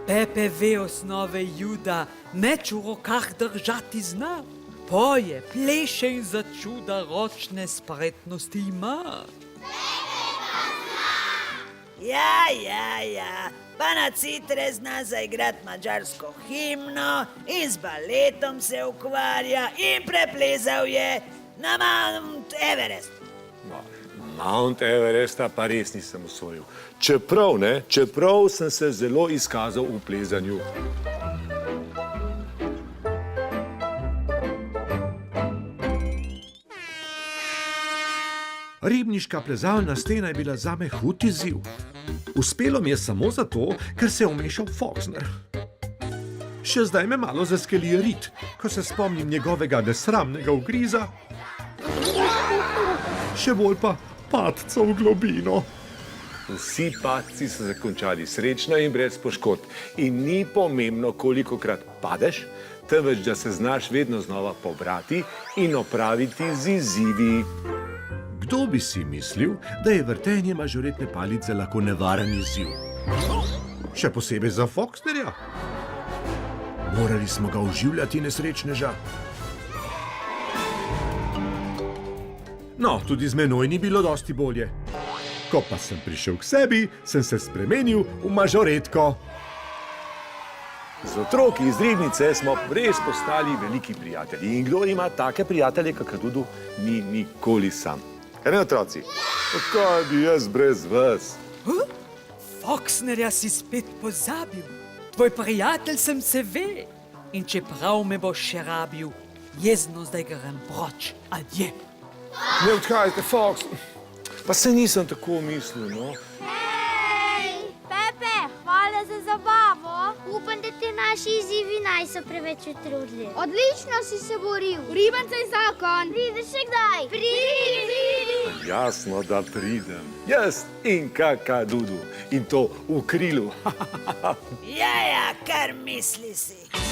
Pepe ve osnove juda, meč v rokah držati zna. Poje, pleše in začuda ročne spretnosti ima. Ja, pa na citre zna zaigrat mađarsko himno in z baletom se ukvarja in preplezal je na Mount Everest. Mount Everesta pa res nisem osvojil. Čeprav sem se zelo izkazal v plezanju. Ribniška plezalna stena je bila zame hud izziv. Uspelo mi je samo zato, ker se je umešal Foxner. Še zdaj me malo zaskeli rit, ko se spomnim njegovega nesramnega ugriza. Še bolj pa padca v globino. Vsi padci so zakončali srečno in brez poškodb. In ni pomembno, kolikokrat padeš, temveč da se znaš vedno znova pobrati in opraviti z izzivi. Kdo bi si mislil, da je vrtenje mažoretne palice lahko nevaren izziv? Še posebej za Foxnerja. Morali smo ga oživljati, nesrečneža. No, tudi z menoj ni bilo dosti bolje. Ko pa sem prišel k sebi, sem se spremenil v mažoretko. Z otroki iz Ribnice smo res postali veliki prijatelji. In kdo ima take prijatelje, kakor Dudu, ni nikoli sam. Ne, otroci, kaj bi jaz brez vas? Foxnerja si spet pozabil. Tvoj prijatelj sem se ve. In čeprav me boš še rabil, jezno zdaj grem proč. Adje. Ne odhajajte, Fox. Pa se nisem tako mislil, no. Hej! Pepe, hvala za zabavo. Upam, da te naši izzivi niso preveč utrudili. Odlično si se boril. Ribence je zakon. Prideš še kdaj? Pridi! Jasno, da pridem. Jaz in kaka Dudu. In to v krilu. Ja, kar misli si.